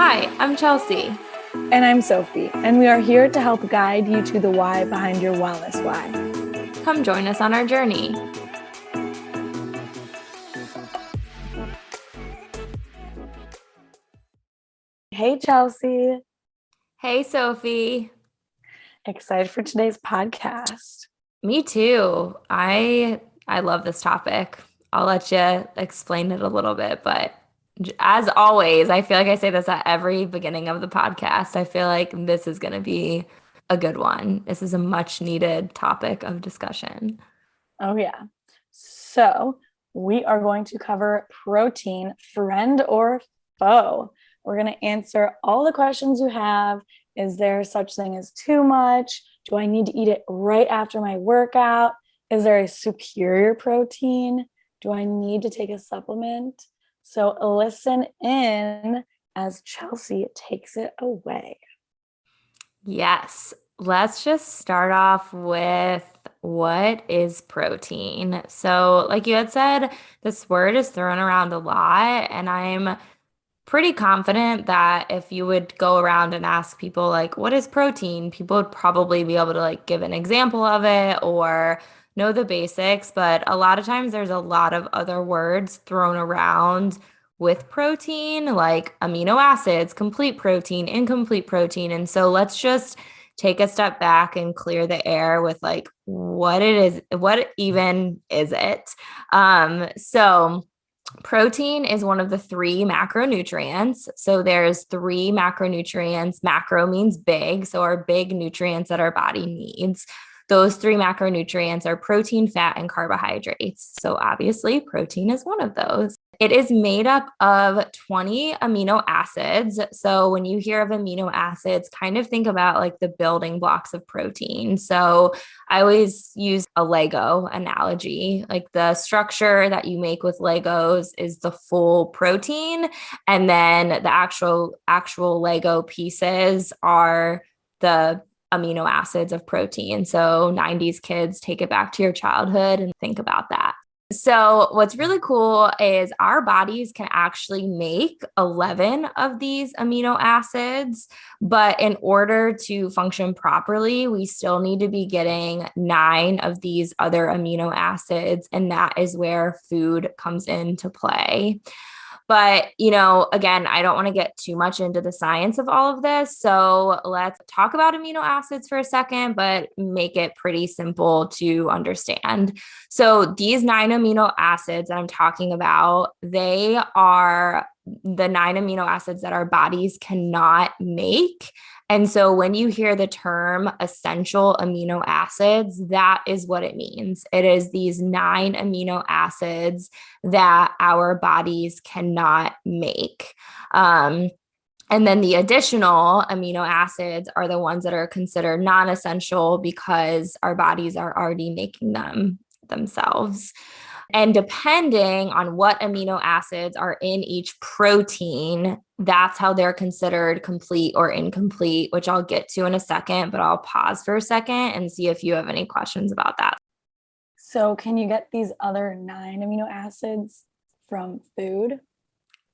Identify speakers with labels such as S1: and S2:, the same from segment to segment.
S1: Hi, I'm Chelsea.
S2: And I'm Sophie, and we are here to help guide you to the why behind your wellness why.
S1: Come join us on our journey.
S2: Hey, Chelsea.
S1: Hey, Sophie.
S2: Excited for today's podcast.
S1: Me too. I love this topic. I'll let you explain it a little bit, but as always, I feel like I say this at every beginning of the podcast. I feel like this is going to be a good one. This is a much needed topic of discussion.
S2: Oh, yeah. So, we are going to cover protein, friend or foe. We're going to answer all the questions you have. Is there such thing as too much? Do I need to eat it right after my workout? Is there a superior protein? Do I need to take a supplement? So listen in as Chelsea takes it away.
S1: Yes. Let's just start off with what is protein? So, like you had said, this word is thrown around a lot, and I'm pretty confident that if you would go around and ask people like, what is protein? People would probably be able to like give an example of it or know the basics, but a lot of times there's a lot of other words thrown around with protein, like amino acids, complete protein, incomplete protein. And so let's just take a step back and clear the air with like what it is, what even is it? So protein is one of the three macronutrients. So there's three macronutrients. Macro means big, so our big nutrients that our body needs. Those three macronutrients are protein, fat, and carbohydrates. So obviously, protein is one of those. It is made up of 20 amino acids. So when you hear of amino acids, kind of think about like the building blocks of protein. So I always use a Lego analogy. Like the structure that you make with Legos is the full protein, and then the actual Lego pieces are the amino acids of protein. So 90s kids, take it back to your childhood and think about that. So what's really cool is our bodies can actually make 11 of these amino acids, but in order to function properly, we still need to be getting 9 of these other amino acids, and that is where food comes into play. But, again, I don't want to get too much into the science of all of this. So let's talk about amino acids for a second, but make it pretty simple to understand. So these 9 amino acids that I'm talking about, they are the 9 amino acids that our bodies cannot make. And so when you hear the term essential amino acids, that is what it means. It is these 9 amino acids that our bodies cannot make. And then the additional amino acids are the ones that are considered non-essential because our bodies are already making them themselves. And depending on what amino acids are in each protein, that's how they're considered complete or incomplete, which I'll get to in a second, but I'll pause for a second and see if you have any questions about that.
S2: So can you get these other 9 amino acids from food?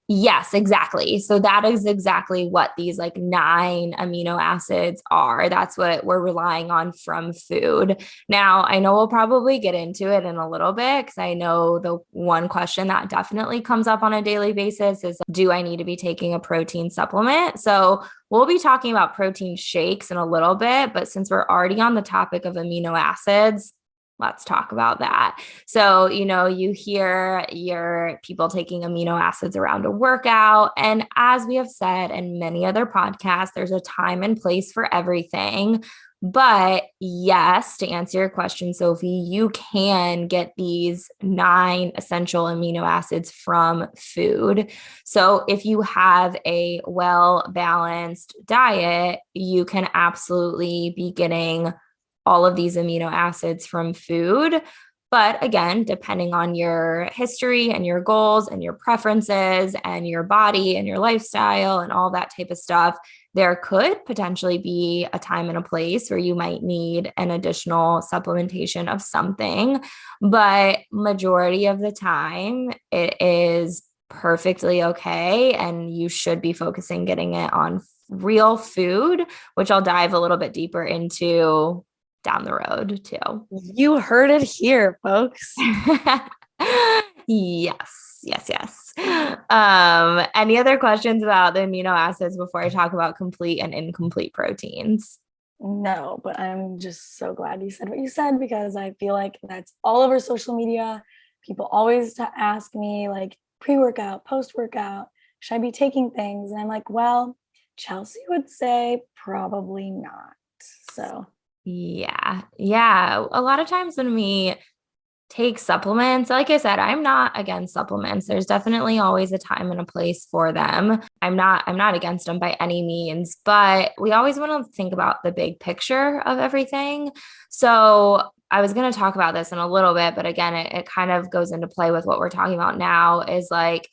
S1: Yes, exactly. So that is exactly what these like 9 amino acids are. That's what we're relying on from food. Now, I know we'll probably get into it in a little bit because I know the one question that definitely comes up on a daily basis is, do I need to be taking a protein supplement? So we'll be talking about protein shakes in a little bit, but since we're already on the topic of amino acids, let's talk about that. So, you hear your people taking amino acids around a workout. And as we have said in many other podcasts, there's a time and place for everything. But yes, to answer your question, Sophie, you can get these 9 essential amino acids from food. So if you have a well-balanced diet, you can absolutely be getting all of these amino acids from food. But again, depending on your history and your goals and your preferences and your body and your lifestyle and all that type of stuff, there could potentially be a time and a place where you might need an additional supplementation of something. But majority of the time, it is perfectly okay. And you should be focusing getting it on real food, which I'll dive a little bit deeper into down the road too.
S2: You heard it here, folks.
S1: Yes, yes, yes. Any other questions about the amino acids before I talk about complete and incomplete proteins?
S2: No, but I'm just so glad you said what you said because I feel like that's all over social media. People always ask me like pre-workout, post-workout, should I be taking things? And I'm like, well, Chelsea would say probably not. So,
S1: Yeah, yeah. A lot of times when we take supplements, like I said, I'm not against supplements. There's definitely always a time and a place for them. I'm not against them by any means, but we always want to think about the big picture of everything. So I was going to talk about this in a little bit, but again, it kind of goes into play with what we're talking about now is like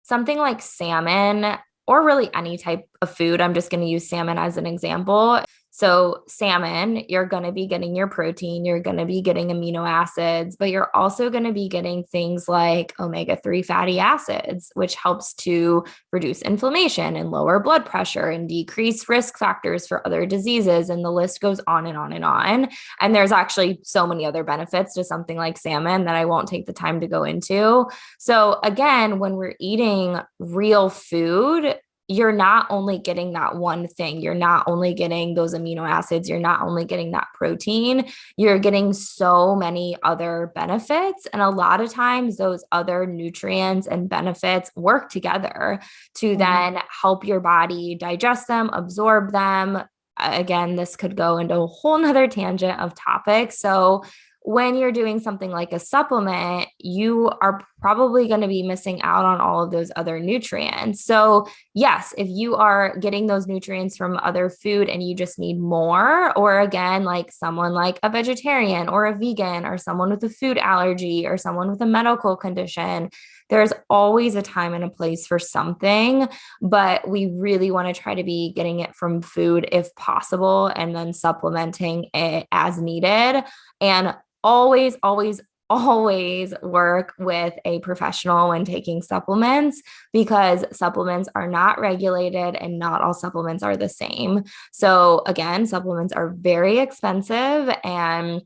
S1: something like salmon or really any type of food. I'm just going to use salmon as an example. So, salmon, you're going to be getting your protein, you're going to be getting amino acids, but you're also going to be getting things like omega-3 fatty acids, which helps to reduce inflammation and lower blood pressure and decrease risk factors for other diseases. And the list goes on and on and on. And there's actually so many other benefits to something like salmon that I won't take the time to go into. So, again, when we're eating real food, you're not only getting that one thing, you're not only getting those amino acids, you're not only getting that protein, you're getting so many other benefits. And a lot of times, those other nutrients and benefits work together to then help your body digest them, absorb them. Again, this could go into a whole nother tangent of topics. So, when you're doing something like a supplement, you are probably going to be missing out on all of those other nutrients. So, yes, if you are getting those nutrients from other food and you just need more, or again, like someone like a vegetarian or a vegan or someone with a food allergy or someone with a medical condition, there's always a time and a place for something, but we really want to try to be getting it from food if possible and then supplementing it as needed. And always, always, always work with a professional when taking supplements because supplements are not regulated and not all supplements are the same. So, again, supplements are very expensive and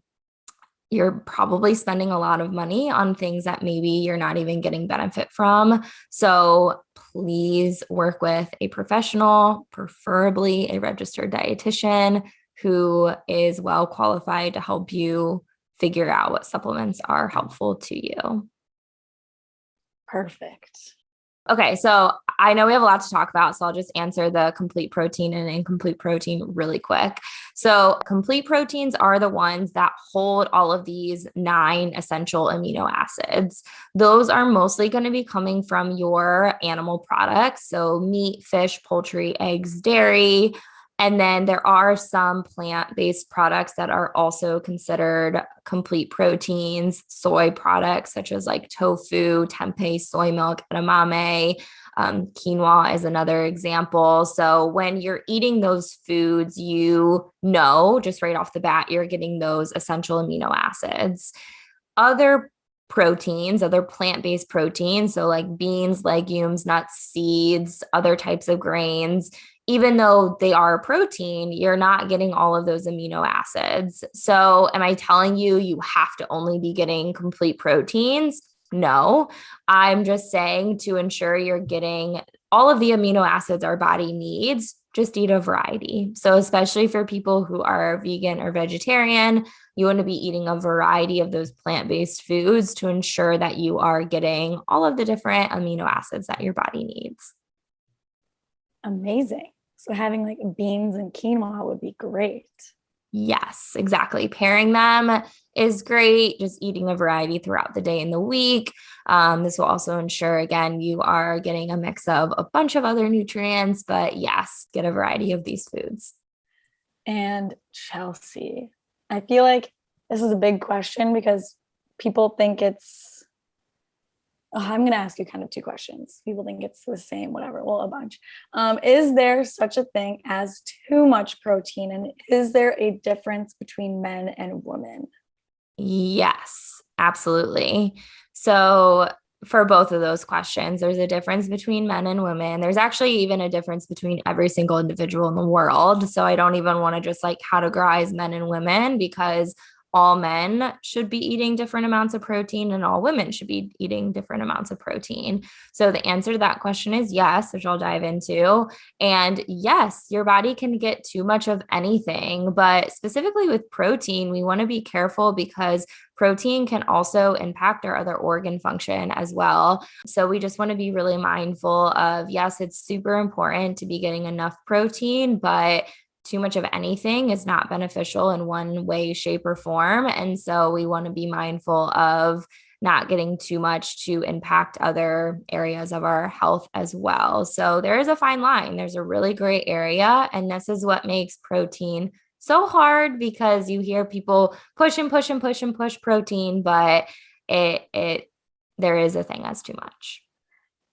S1: you're probably spending a lot of money on things that maybe you're not even getting benefit from. So please work with a professional, preferably a registered dietitian who is well qualified to help you figure out what supplements are helpful to you.
S2: perfect.
S1: Okay, so I know we have a lot to talk about, so I'll just answer the complete protein and incomplete protein really quick. So, complete proteins are the ones that hold all of these 9 essential amino acids. Those are mostly going to be coming from your animal products, so meat, fish, poultry, eggs, dairy. And then there are some plant-based products that are also considered complete proteins, soy products such as like tofu, tempeh, soy milk, edamame, quinoa is another example. So when you're eating those foods, you know, just right off the bat, you're getting those essential amino acids. Other proteins, other plant-based proteins, so like beans, legumes, nuts, seeds, other types of grains, even though they are a protein, you're not getting all of those amino acids. So, am I telling you you have to only be getting complete proteins? No, I'm just saying to ensure you're getting all of the amino acids our body needs, just eat a variety. So, especially for people who are vegan or vegetarian, you want to be eating a variety of those plant-based foods to ensure that you are getting all of the different amino acids that your body needs.
S2: Amazing. So having like beans and quinoa would be great.
S1: Yes, exactly. Pairing them is great. Just eating a variety throughout the day and the week. This will also ensure, again, you are getting a mix of a bunch of other nutrients, but yes, get a variety of these foods.
S2: And Chelsea, I feel like this is a big question because people think it's, I'm going to ask you kind of 2 questions. People think it's the same, whatever, well, a bunch. Is there such a thing as too much protein? And is there a difference between men and women?
S1: Yes, absolutely. So, for both of those questions. There's a difference between men and women. There's actually even a difference between every single individual in the world. So I don't even want to just like categorize men and women because all men should be eating different amounts of protein and all women should be eating different amounts of protein. So the answer to that question is yes, which I'll dive into. And yes, your body can get too much of anything, but specifically with protein, we want to be careful because protein can also impact our other organ function as well. So we just want to be really mindful of, yes, it's super important to be getting enough protein, but too much of anything is not beneficial in one way, shape, or form. And so we want to be mindful of not getting too much to impact other areas of our health as well. So there is a fine line. There's a really gray area. And this is what makes protein so hard because you hear people push and push and push and push protein, but there is a thing as too much.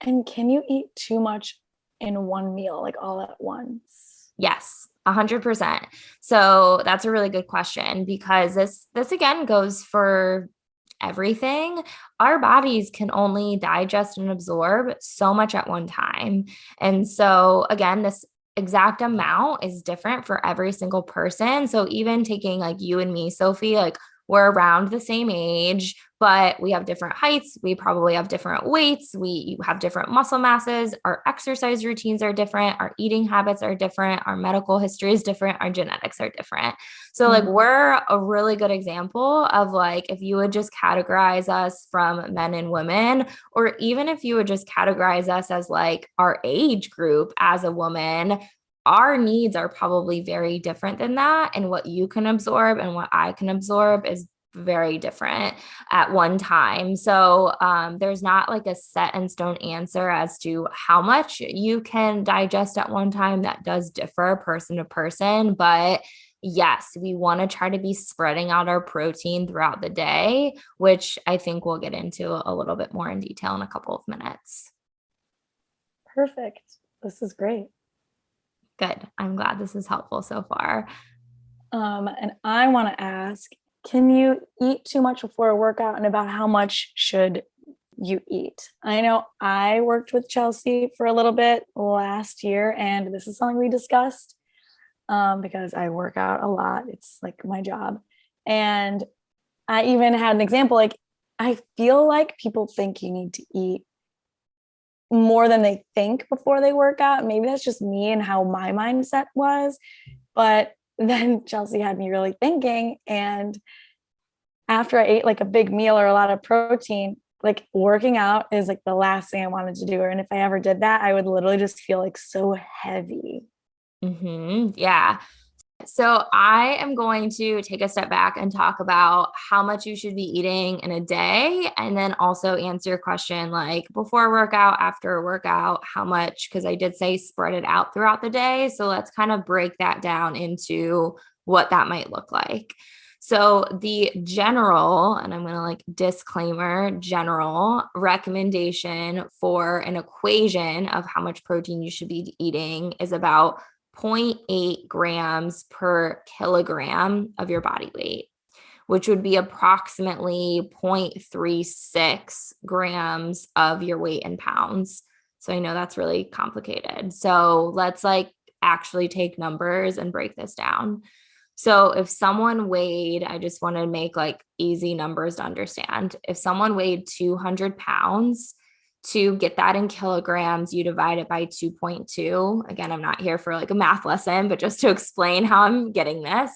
S2: And can you eat too much in one meal, like all at once?
S1: Yes, 100%. So that's a really good question because this again goes for everything. Our bodies can only digest and absorb so much at one time. And so again, this exact amount is different for every single person. So even taking like you and me, Sophie, like we're around the same age, but we have different heights. We probably have different weights. We have different muscle masses. Our exercise routines are different. Our eating habits are different. Our medical history is different. Our genetics are different. So like we're a really good example of like, if you would just categorize us from men and women, or even if you would just categorize us as like our age group as a woman, our needs are probably very different than that. And what you can absorb and what I can absorb is very different at one time. So there's not like a set in stone answer as to how much you can digest at one time. That does differ person to person. But yes, we want to try to be spreading out our protein throughout the day, which I think we'll get into a little bit more in detail in a couple of minutes.
S2: Perfect. This is great.
S1: Good. I'm glad this is helpful so far.
S2: And I want to ask, can you eat too much before a workout, and about how much should you eat? I know I worked with Chelsea for a little bit last year, and this is something we discussed because I work out a lot. It's like my job. And I even had an example, like, I feel like people think you need to eat more than they think before they work out. Maybe that's just me and how my mindset was. But then Chelsea had me really thinking. And after I ate like a big meal or a lot of protein, like working out is like the last thing I wanted to do. And if I ever did that, I would literally just feel like so heavy.
S1: Yeah. So I am going to take a step back and talk about how much you should be eating in a day, and then also answer your question like before a workout, after a workout, how much, because I did say spread it out throughout the day. So let's kind of break that down into what that might look like. So the general, and I'm going to like disclaimer, general recommendation for an equation of how much protein you should be eating is about 0.8 grams per kilogram of your body weight, which would be approximately 0.36 grams of your weight in pounds. So I know that's really complicated. So let's like actually take numbers and break this down. So if someone weighed, I just want to make like easy numbers to understand. If someone weighed 200 pounds, to get that in kilograms, you divide it by 2.2. Again, I'm not here for like a math lesson, but just to explain how I'm getting this.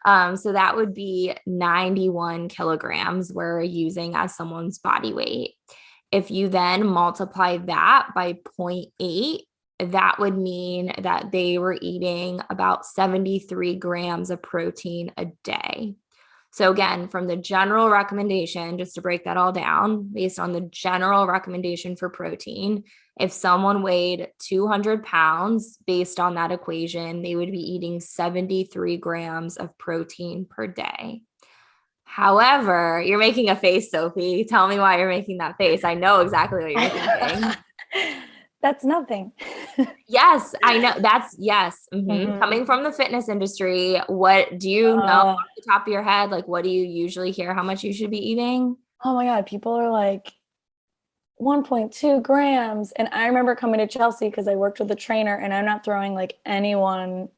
S1: So that would be 91 kilograms we're using as someone's body weight. If you then multiply that by 0.8, that would mean that they were eating about 73 grams of protein a day. So again, from the general recommendation, just to break that all down, based on the general recommendation for protein, if someone weighed 200 pounds, based on that equation, they would be eating 73 grams of protein per day. However, you're making a face, Sophie. Tell me why you're making that face. I know exactly what you're thinking.
S2: That's nothing.
S1: Yes, I know. That's yes. Coming from the fitness industry, what do you know off the top of your head? Like, what do you usually hear how much you should be eating?
S2: Oh my God. People are like, 1.2 grams. And I remember coming to Chelsea because I worked with a trainer, and I'm not throwing like anyone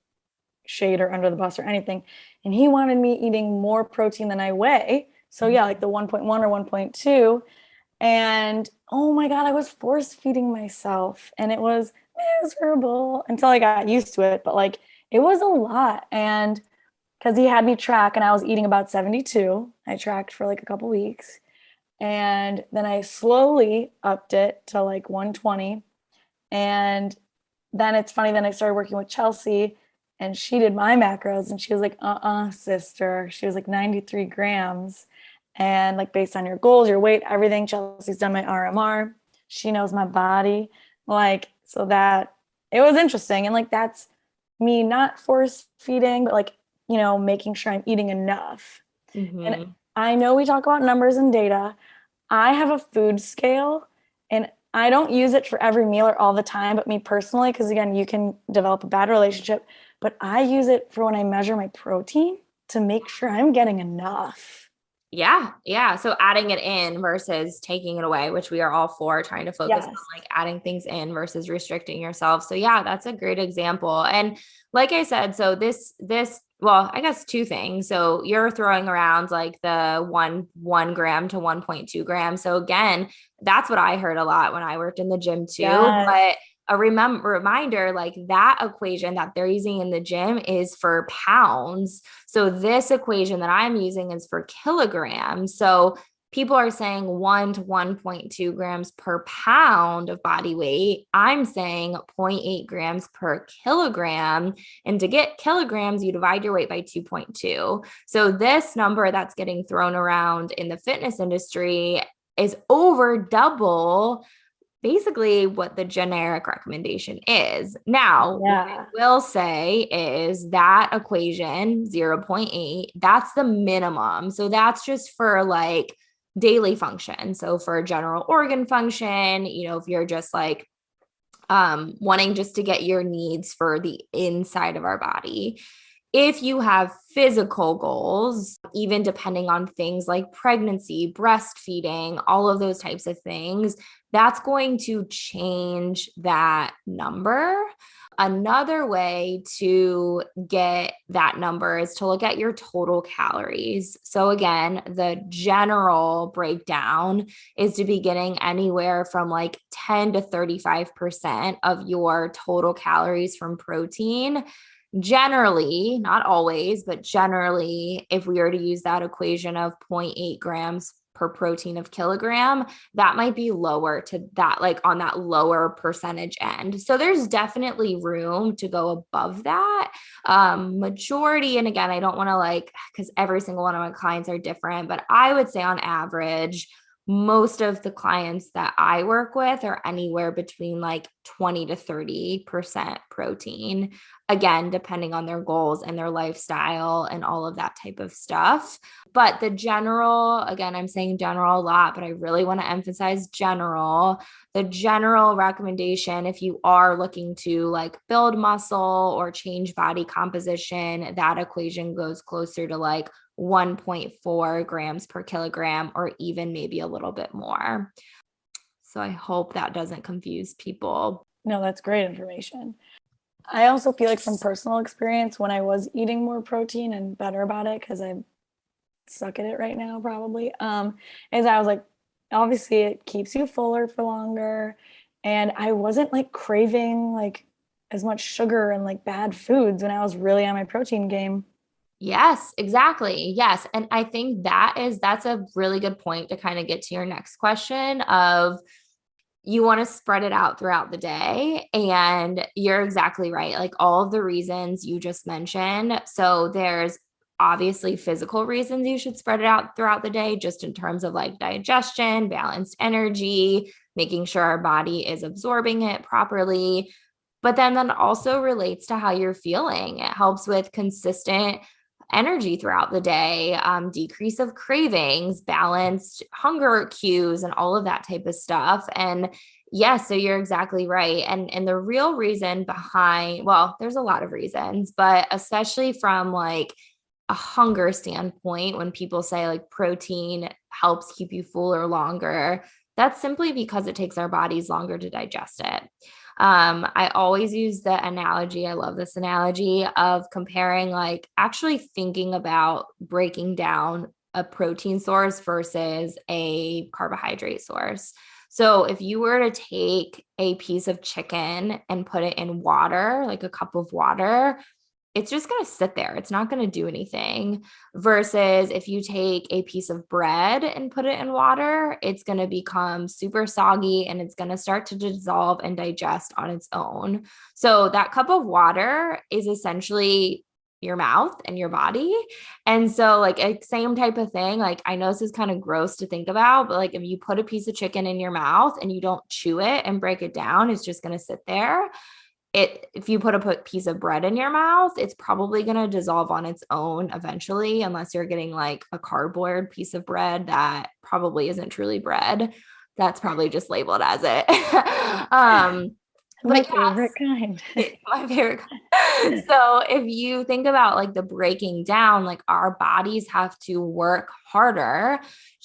S2: shade or under the bus or anything. And he wanted me eating more protein than I weigh. So yeah, like the 1.1 or 1.2. And oh my God, I was force feeding myself and it was miserable until I got used to it. But like it was a lot. And because he had me track and I was eating about 72, I tracked for like a couple weeks. And then I slowly upped it to like 120. And then it's funny, then I started working with Chelsea and she did my macros and she was like, sister. She was like 93 grams. And like based on your goals, your weight, everything, Chelsea's done my RMR. She knows my body. Like, so that it was interesting. And like that's me not force feeding, but like, making sure I'm eating enough. And
S1: Mm-hmm.
S2: I know we talk about numbers and data. I have a food scale and I don't use it for every meal or all the time, but me personally, because again, you can develop a bad relationship, but I use it for when I measure my protein to make sure I'm getting enough.
S1: Yeah, yeah. So adding it in versus taking it away, which we are all for, trying to focus
S2: Yes.
S1: on like adding things in versus restricting yourself. So yeah, that's a great example. And like I said, so well, I guess two things. So you're throwing around like the 1 gram to 1.2 grams. So again, that's what I heard a lot when I worked in the gym too.
S2: Yes.
S1: But a reminder, like that equation that they're using in the gym is for pounds. So this equation that I'm using is for kilograms. So people are saying 1 to 1.2 grams per pound of body weight. I'm saying zero point 0.8 grams per kilogram. And to get kilograms, you divide your weight by 2.2. So this number that's getting thrown around in the fitness industry is over double basically what the generic recommendation is. Now, what I
S2: Yeah.
S1: will say is that equation 0 0.8, that's the minimum. So that's just for like daily function. So for general organ function, if you're just like wanting just to get your needs for the inside of our body. If you have physical goals, even depending on things like pregnancy, breastfeeding, all of those types of things, that's going to change that number. Another way to get that number is to look at your total calories. So, again, the general breakdown is to be getting anywhere from like 10 to 35% of your total calories from protein. Generally, not always, but generally, if we were to use that equation of 0 0.8 grams per protein of kilogram, that might be lower to that, like on that lower percentage end. So there's definitely room to go above that. Majority, and again, I don't want to like, because every single one of my clients are different, but I would say on average, most of the clients that I work with are anywhere between like 20 to 30% protein. Again, depending on their goals and their lifestyle and all of that type of stuff. But the general, again, I'm saying general a lot, but I really want to emphasize general. The general recommendation, if you are looking to like build muscle or change body composition, that equation goes closer to like 1.4 grams per kilogram, or even maybe a little bit more. So I hope that doesn't confuse people.
S2: No, that's great information. I also feel like from personal experience, when I was eating more protein and better about it, because I suck at it right now, probably, is I was like, obviously it keeps you fuller for longer. And I wasn't like craving like as much sugar and like bad foods when I was really on my protein game.
S1: Yes, exactly. Yes. And I think that's a really good point to kind of get to your next question of you want to spread it out throughout the day. And you're exactly right. Like all of the reasons you just mentioned. So there's obviously physical reasons you should spread it out throughout the day, just in terms of like digestion, balanced energy, making sure our body is absorbing it properly. But then that also relates to how you're feeling. It helps with consistent energy throughout the day, decrease of cravings, balanced hunger cues, and all of that type of stuff. And yes, so you're exactly right. And the real reason behind, well, there's a lot of reasons, but especially from like a hunger standpoint, when people say like protein helps keep you fuller longer, That's simply because it takes our bodies longer to digest it. I always use the analogy, I love this analogy of comparing, like actually thinking about breaking down a protein source versus a carbohydrate source. So if you were to take a piece of chicken and put it in water, like a cup of water, it's just going to sit there. It's not going to do anything. Versus if you take a piece of bread and put it in water, it's going to become super soggy and it's going to start to dissolve and digest on its own. So that cup of water is essentially your mouth and your body. And so, like, a same type of thing. Like, I know this is kind of gross to think about, but like, if you put a piece of chicken in your mouth and you don't chew it and break it down, it's just going to sit there. If you put a piece of bread in your mouth, it's probably going to dissolve on its own eventually, unless you're getting like a cardboard piece of bread that probably isn't truly bread. That's probably just labeled as it.
S2: My
S1: But
S2: favorite kind.
S1: my favorite. So if you think about like the breaking down, like our bodies have to work harder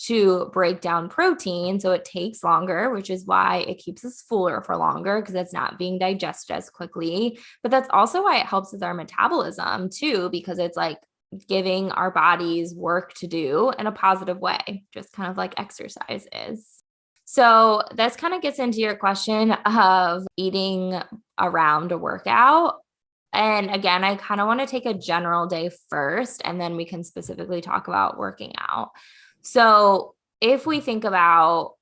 S1: to break down protein. So it takes longer, which is why it keeps us fuller for longer because it's not being digested as quickly. But that's also why it helps with our metabolism too, because it's like giving our bodies work to do in a positive way, just kind of like exercise is. So this kind of gets into your question of eating around a workout. And again, I kind of want to take a general day first, and then we can specifically talk about working out. So if we think about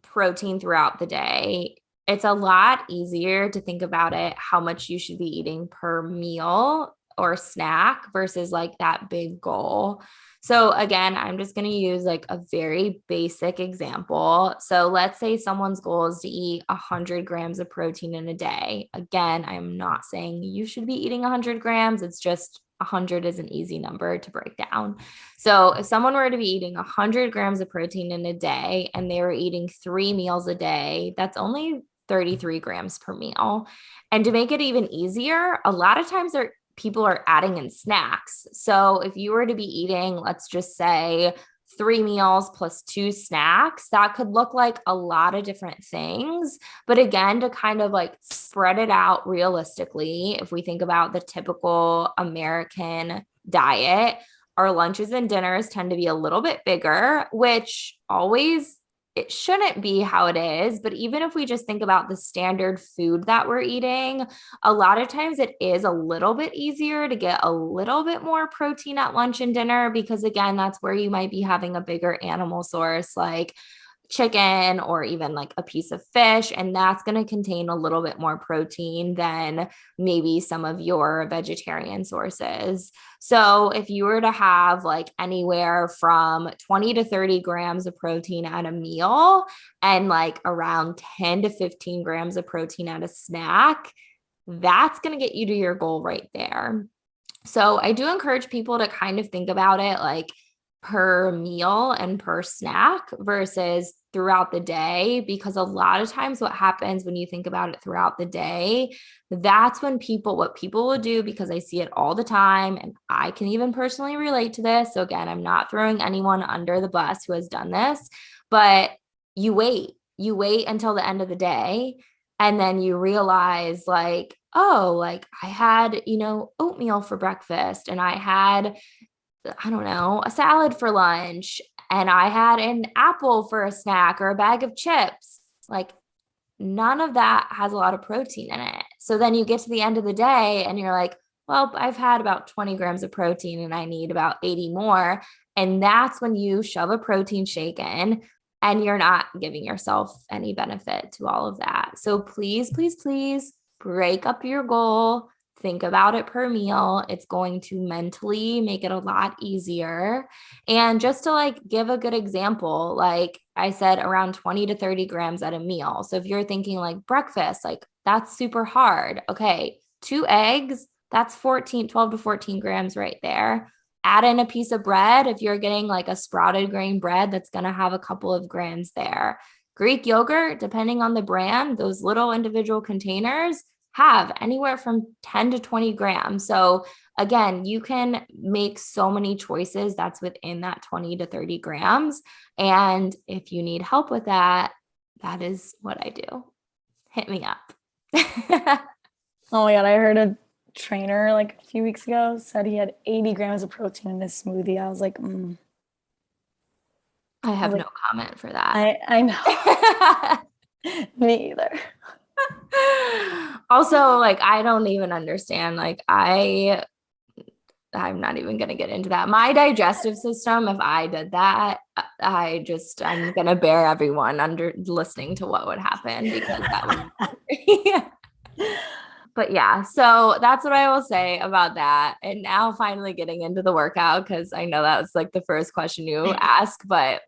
S1: protein throughout the day, it's a lot easier to think about it, how much you should be eating per meal or snack versus like that big goal. So again, I'm just going to use like a very basic example. So let's say someone's goal is to eat 100 grams of protein in a day. Again, I'm not saying you should be eating 100 grams. It's just 100 is an easy number to break down. So if someone were to be eating 100 grams of protein in a day and they were eating 3 meals a day, that's only 33 grams per meal. And to make it even easier, a lot of times people are adding in snacks. So if you were to be eating, let's just say 3 meals plus 2 snacks, that could look like a lot of different things. But again, to kind of like spread it out realistically, if we think about the typical American diet, our lunches and dinners tend to be a little bit bigger, which always it shouldn't be how it is. But even if we just think about the standard food that we're eating, a lot of times it is a little bit easier to get a little bit more protein at lunch and dinner, because again, that's where you might be having a bigger animal source like chicken or even like a piece of fish, and that's going to contain a little bit more protein than maybe some of your vegetarian sources. So if you were to have like anywhere from 20 to 30 grams of protein at a meal and like around 10 to 15 grams of protein at a snack, that's going to get you to your goal right there. So I do encourage people to kind of think about it like per meal and per snack versus throughout the day, because a lot of times what happens when you think about it throughout the day, that's when what people will do, because I see it all the time and I can even personally relate to this. So again, I'm not throwing anyone under the bus who has done this, but you wait until the end of the day. And then you realize like, oh, like I had, oatmeal for breakfast and I had, I don't know, a salad for lunch, and I had an apple for a snack or a bag of chips. Like none of that has a lot of protein in it. So then you get to the end of the day and you're like, well, I've had about 20 grams of protein and I need about 80 more. And that's when you shove a protein shake in and you're not giving yourself any benefit to all of that. So please, please, please break up your goal. Think about it per meal. It's going to mentally make it a lot easier. And just to like give a good example, like I said, around 20 to 30 grams at a meal. So if you're thinking like breakfast, like that's super hard. Okay, 2 eggs, that's 12 to 14 grams right there. Add in a piece of bread. If you're getting like a sprouted grain bread, that's going to have a couple of grams there. Greek yogurt, depending on the brand, those little individual containers have anywhere from 10 to 20 grams. So again, you can make so many choices that's within that 20 to 30 grams. And if you need help with that, that is what I do. Hit me up.
S2: Oh my God, I heard a trainer like a few weeks ago said he had 80 grams of protein in his smoothie. I was like,
S1: I
S2: I was
S1: have no
S2: like,
S1: comment for that.
S2: I know. Me either.
S1: Also, like, I don't even understand. Like, I'm not even going to get into that. My digestive system, if I did that, I'm going to bear everyone under listening to what would happen because that would, yeah. But yeah, so that's what I will say about that. And now finally getting into the workout, because I know that was like the first question you asked. But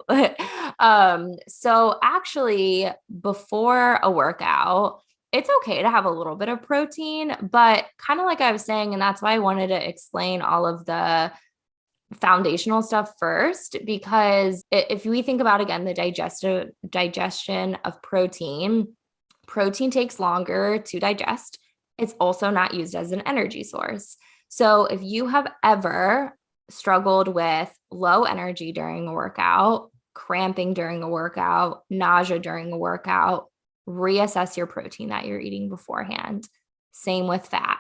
S1: so actually, before a workout, it's okay to have a little bit of protein, but kind of like I was saying, and that's why I wanted to explain all of the foundational stuff first, because if we think about again the digestion of protein takes longer to digest. It's also not used as an energy source. So if you have ever struggled with low energy during a workout, cramping during a workout, nausea during a workout, reassess your protein that you're eating beforehand. Same with fat.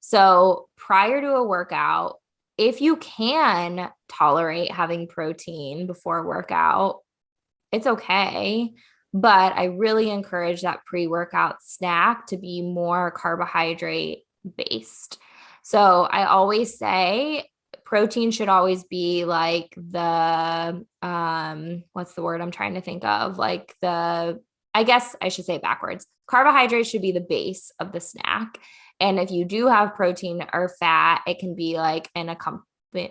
S1: So prior to a workout, if you can tolerate having protein before a workout, it's okay. But I really encourage that pre-workout snack to be more carbohydrate based. So I always say protein should always be like the what's the word I'm trying to think of? Like I guess I should say it backwards. Carbohydrates should be the base of the snack. And if you do have protein or fat, it can be like in a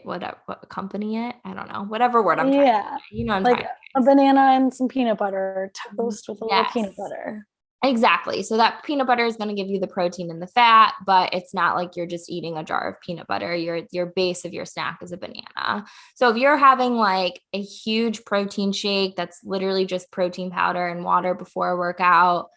S1: whatever what accompany it. I don't know, whatever word I'm trying to
S2: Yeah.
S1: say. You know what I'm
S2: Like
S1: trying
S2: a
S1: to
S2: banana and some peanut butter,
S1: say.
S2: toast with a little peanut
S1: Yes.
S2: butter.
S1: Exactly. So that peanut butter is going to give you the protein and the fat, but it's not like you're just eating a jar of peanut butter. Your base of your snack is a banana. So if you're having like a huge protein shake that's literally just protein powder and water before a workout,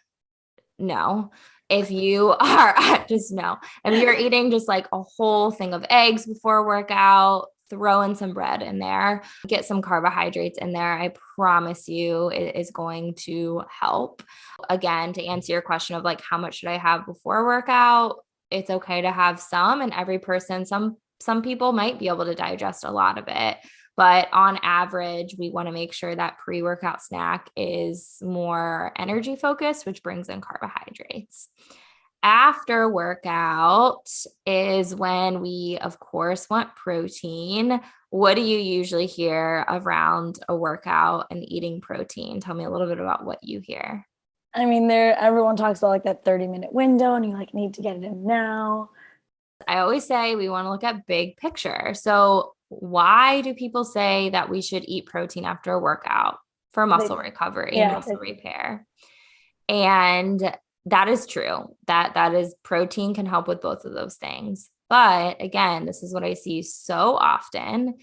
S1: no. If you are just no. If you're eating just like a whole thing of eggs before a workout, throw in some bread in there, get some carbohydrates in there. I promise you it is going to help. Again, to answer your question of like how much should I have before a workout? It's okay to have some, and every person, some people might be able to digest a lot of it. But on average, we want to make sure that pre-workout snack is more energy focused, which brings in carbohydrates. After workout is when we, of course, want protein. What do you usually hear around a workout and eating protein? Tell me a little bit about what you hear.
S2: I mean, everyone talks about like that 30-minute window and you like need to get it in now.
S1: I always say we want to look at big picture. So why do people say that we should eat protein after a workout? For
S2: They,
S1: muscle recovery,
S2: yeah,
S1: muscle repair? And that is true. That is protein can help with both of those things. But again, this is what I see so often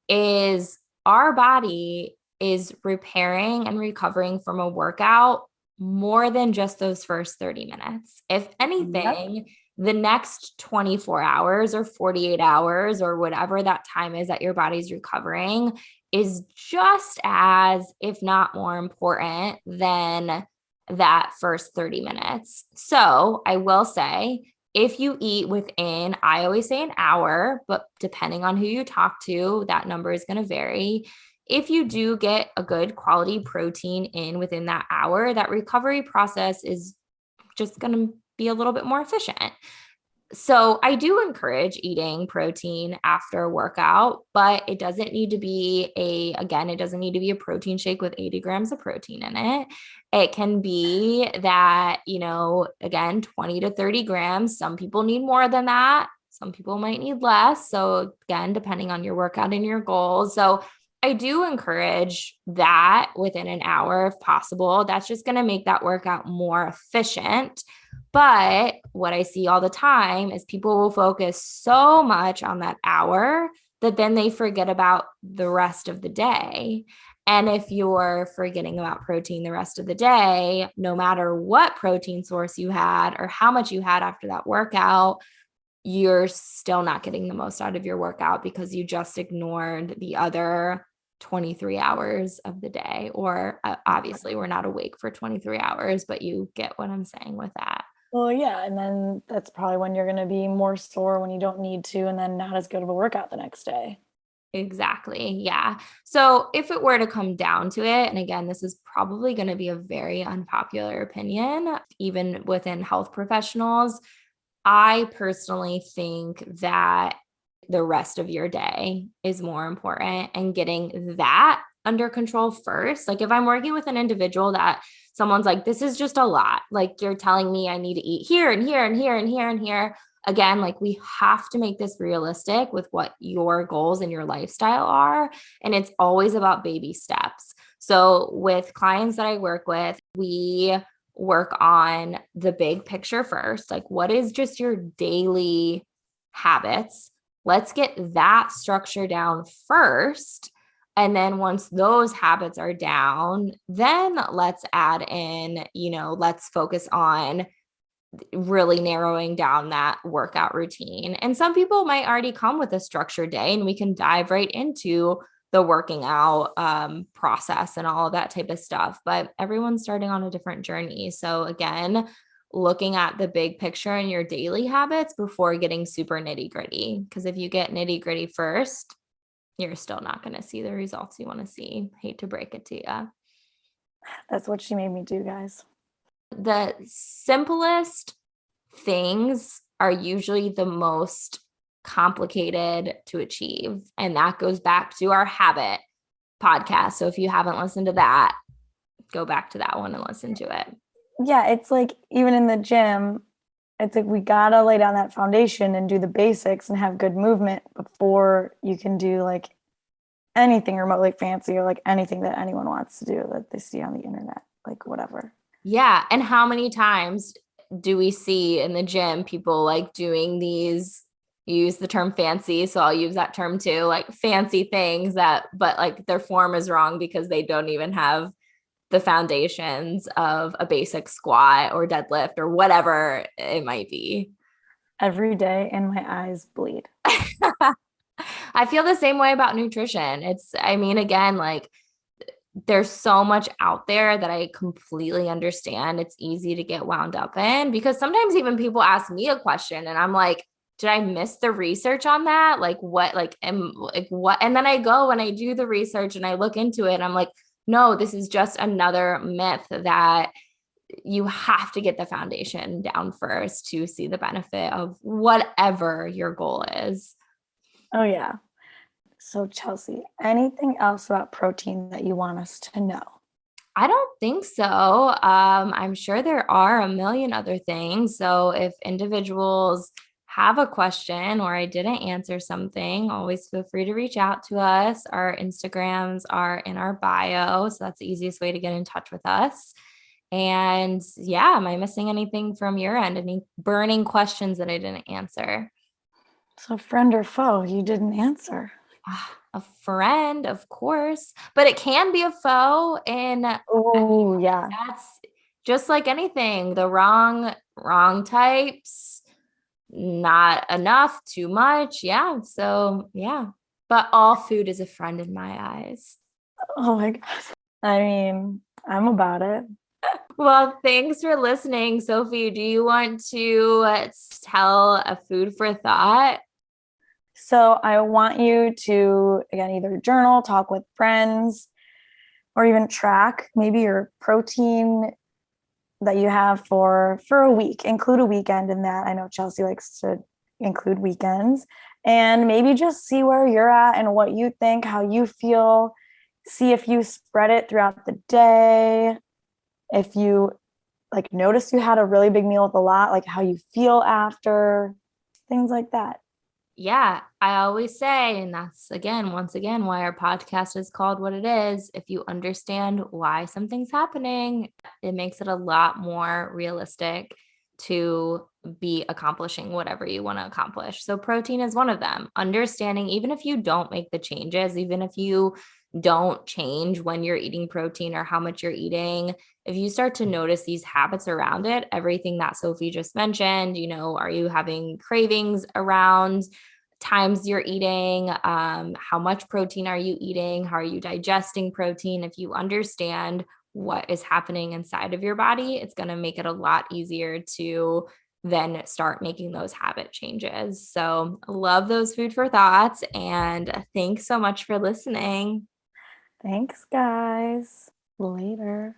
S1: is our body is repairing and recovering from a workout more than just those first 30 minutes. If
S2: yep.
S1: anything, the next 24 hours or 48 hours or whatever that time is that your body's recovering is just as, if not more important than that first 30 minutes. So I will say, if you eat within, I always say an hour, but depending on who you talk to, that number is going to vary. If you do get a good quality protein in within that hour, that recovery process is just going to be a little bit more efficient. So I do encourage eating protein after a workout, but it doesn't need to be again, it doesn't need to be a protein shake with 80 grams of protein in it. It can be that, again, 20 to 30 grams. Some people need more than that. Some people might need less. So again, depending on your workout and your goals. So I do encourage that within an hour if possible. That's just going to make that workout more efficient. But what I see all the time is people will focus so much on that hour that then they forget about the rest of the day. And if you're forgetting about protein the rest of the day, no matter what protein source you had or how much you had after that workout, you're still not getting the most out of your workout because you just ignored the other 23 hours of the day, or obviously we're not awake for 23 hours, but you get what I'm saying with that.
S2: Well, yeah. And then that's probably when you're going to be more sore when you don't need to, and then not as good of a workout the next day.
S1: Exactly. Yeah. So if it were to come down to it, and again, this is probably going to be a very unpopular opinion, even within health professionals, I personally think that the rest of your day is more important and getting that under control first. Like if I'm working with an individual that someone's like, this is just a lot, like you're telling me I need to eat here and here and here and here and here. Again, like we have to make this realistic with what your goals and your lifestyle are. And it's always about baby steps. So with clients that I work with, we work on the big picture first. Like, what is just your daily habits? Let's get that structure down first. And then once those habits are down, then let's add in, let's focus on really narrowing down that workout routine. And some people might already come with a structured day, and we can dive right into the working out process and all of that type of stuff. But everyone's starting on a different journey. So again, looking at the big picture and your daily habits before getting super nitty gritty. Because if you get nitty gritty first, you're still not going to see the results you want to see. Hate to break it to you.
S2: That's what she made me do, guys.
S1: The simplest things are usually the most complicated to achieve. And that goes back to our habit podcast. So if you haven't listened to that, go back to that one and listen to it.
S2: Yeah, it's like even in the gym, it's like we gotta lay down that foundation and do the basics and have good movement before you can do like anything remotely fancy or like anything that anyone wants to do that they see on the internet, like whatever.
S1: Yeah. And how many times do we see in the gym people like doing these, you use the term fancy, so I'll use that term too, like fancy things but like their form is wrong because they don't even have the foundations of a basic squat or deadlift or whatever it might be.
S2: Every day and my eyes bleed.
S1: I feel the same way about nutrition. Again, like there's so much out there that I completely understand. It's easy to get wound up in because sometimes even people ask me a question and I'm like, did I miss the research on that? Like what, what? And then I go and I do the research and I look into it and I'm like, no, this is just another myth that you have to get the foundation down first to see the benefit of whatever your goal is.
S2: Oh, yeah. So, Chelsea, anything else about protein that you want us to know?
S1: I don't think so. I'm sure there are a million other things. So if individuals have a question or I didn't answer something, always feel free to reach out to us. Our Instagrams are in our bio. So that's the easiest way to get in touch with us. And yeah, am I missing anything from your end? Any burning questions that I didn't answer?
S2: So, friend or foe, you didn't answer.
S1: A friend, of course, but it can be a foe. And
S2: oh, yeah,
S1: that's just like anything, the wrong types, not enough, too much. Yeah. So yeah, but all food is a friend in my eyes.
S2: Oh my God. I mean, I'm about it.
S1: Well, thanks for listening, Sophie. Do you want to tell a food for thought?
S2: So I want you to, again, either journal, talk with friends, or even track maybe your protein that you have for a week. Include a weekend in that. I know Chelsea likes to include weekends. And maybe just see where you're at and what you think, how you feel. See if you spread it throughout the day. If you like notice you had a really big meal with a lot, like how you feel after, things like that.
S1: Yeah, I always say, and that's once again, why our podcast is called what it is. If you understand why something's happening, it makes it a lot more realistic to be accomplishing whatever you want to accomplish. So protein is one of them. Understanding, even if you don't make the changes, even if you don't change when you're eating protein or how much you're eating, if you start to notice these habits around it, everything that Sophie just mentioned, are you having cravings around times you're eating, how much protein are you eating, how are you digesting protein. If you understand what is happening inside of your body, it's going to make it a lot easier to then start making those habit changes. So, love those food for thoughts. And thanks so much for listening.
S2: Thanks, guys. Later.